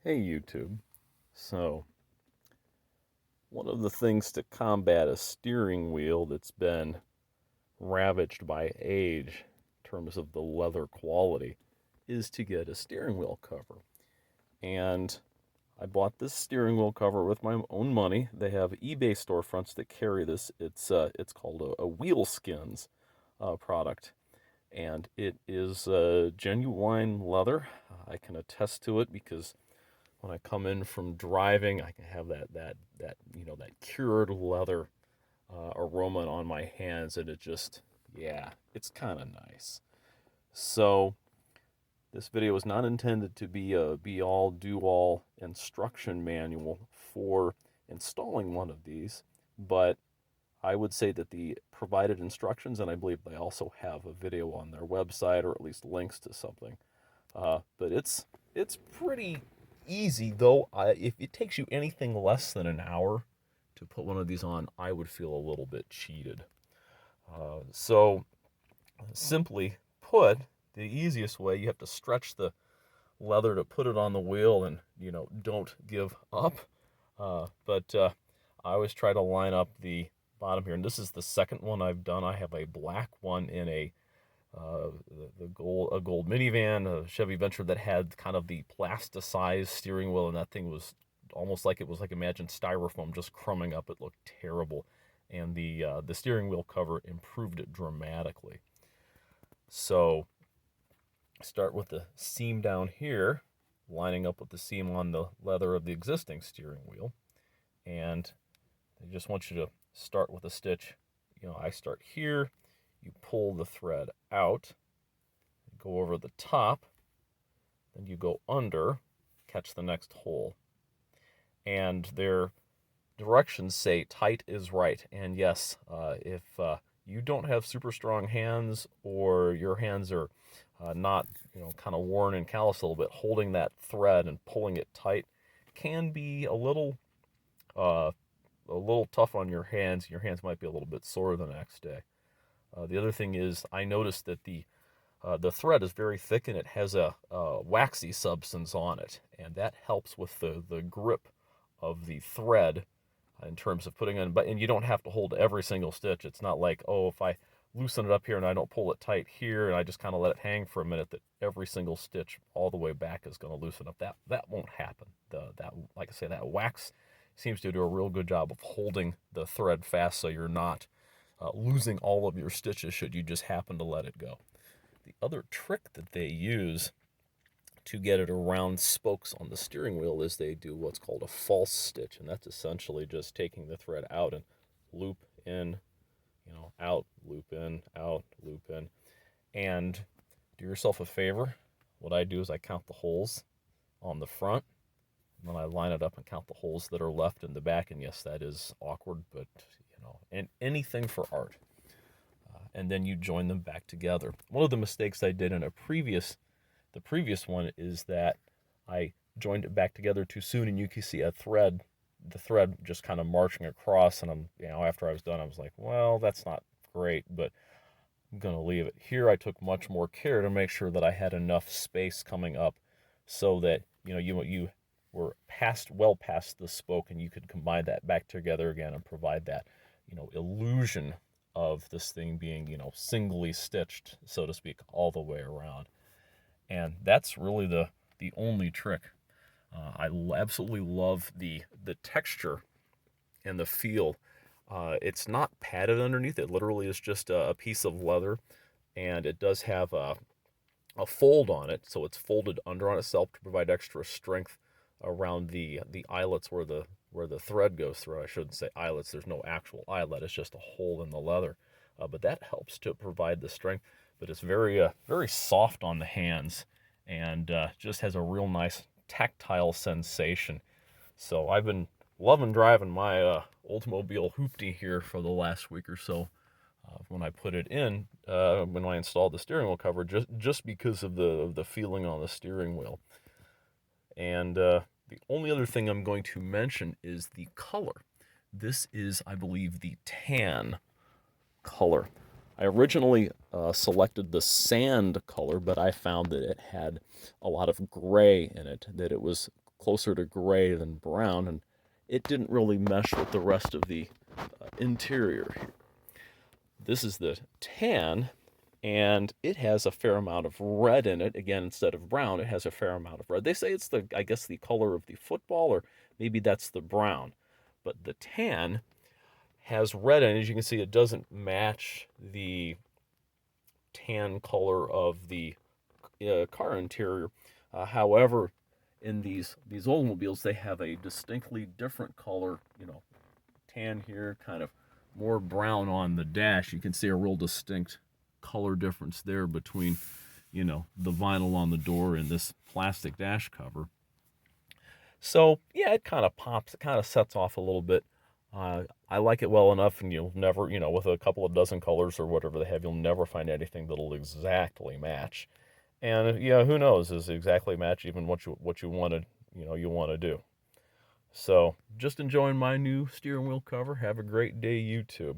Hey YouTube. So, one of the things to combat a steering wheel that's been ravaged by age in terms of the leather quality is to get a steering wheel cover. And I bought this steering wheel cover with my own money. They have eBay storefronts that carry this. It's called a Wheelskins product, and it is genuine leather. I can attest to it because when I come in from driving, I can have that cured leather aroma on my hands, and it's kind of nice. So this video is not intended to be a be all do all instruction manual for installing one of these, but I would say that the provided instructions, and I believe they also have a video on their website or at least links to something. But it's pretty easy though. If it takes you anything less than an hour to put one of these on, I would feel a little bit cheated. So simply put, the easiest way, you have to stretch the leather to put it on the wheel, and don't give up. But I always try to line up the bottom here, and this is the second one I've done. I have a black one in a gold minivan, a Chevy Venture that had kind of the plasticized steering wheel, and that thing was almost like it was like imagine styrofoam just crumbing up. It looked terrible, and the steering wheel cover improved it dramatically. So start with the seam down here, lining up with the seam on the leather of the existing steering wheel, and I just want you to start with a stitch. I start here. You pull the thread out, go over the top, then you go under, catch the next hole. And their directions say tight is right. And yes, if you don't have super strong hands, or your hands are not, kind of worn and calloused a little bit, holding that thread and pulling it tight can be uh, a little tough on your hands. Your hands might be a little bit sore the next day. The other thing is, I noticed that the thread is very thick, and it has a waxy substance on it, and that helps with the grip of the thread in terms of putting in. And you don't have to hold every single stitch. It's not like, oh, if I loosen it up here and I don't pull it tight here and I just kind of let it hang for a minute, that every single stitch all the way back is going to loosen up. That won't happen. That, like I say, that wax seems to do a real good job of holding the thread fast, so you're not losing all of your stitches should you just happen to let it go. The other trick that they use to get it around spokes on the steering wheel is they do what's called a false stitch, and that's essentially just taking the thread out and loop in, out, loop in, out, loop in. And do yourself a favor. What I do is I count the holes on the front, and then I line it up and count the holes that are left in the back. And yes, that is awkward, but and anything for art. And then you join them back together. One of the mistakes I did in the previous one is that I joined it back together too soon, and you can see the thread just kind of marching across. And after I was done, I was like, well, that's not great, but I'm gonna leave it. Here I took much more care to make sure that I had enough space coming up so that you were well past the spoke, and you could combine that back together again and provide that illusion of this thing being singly stitched, so to speak, all the way around. And that's really the only trick. I absolutely love the texture and the feel. It's not padded underneath. It literally is just a piece of leather, and it does have a fold on it, so it's folded under on itself to provide extra strength around the eyelets where the thread goes through. I shouldn't say eyelets. There's no actual eyelet. It's just a hole in the leather. But that helps to provide the strength. But it's very soft on the hands, and just has a real nice tactile sensation. So I've been loving driving my Oldsmobile Hoopty here for the last week or so. When I put it in, when I installed the steering wheel cover, just because of the feeling on the steering wheel. And the only other thing I'm going to mention is the color. This is, I believe, the tan color. I originally selected the sand color, but I found that it had a lot of gray in it, that it was closer to gray than brown, and it didn't really mesh with the rest of the interior here. This is the tan, and it has a fair amount of red in it. Again, instead of brown, it has a fair amount of red. They say it's I guess, the color of the football, or maybe that's the brown. But the tan has red in it. As you can see, it doesn't match the tan color of the car interior. However, in these Oldsmobiles, they have a distinctly different color, tan here, kind of more brown on the dash. You can see a real distinct color difference there between, the vinyl on the door and this plastic dash cover. So, yeah, it kind of pops, it kind of sets off a little bit. I like it well enough, and you'll never, with a couple of dozen colors or whatever they have, you'll never find anything that'll exactly match. And yeah, who knows? Does it exactly match even what you wanted, you want to do? So, just enjoying my new steering wheel cover. Have a great day, YouTube.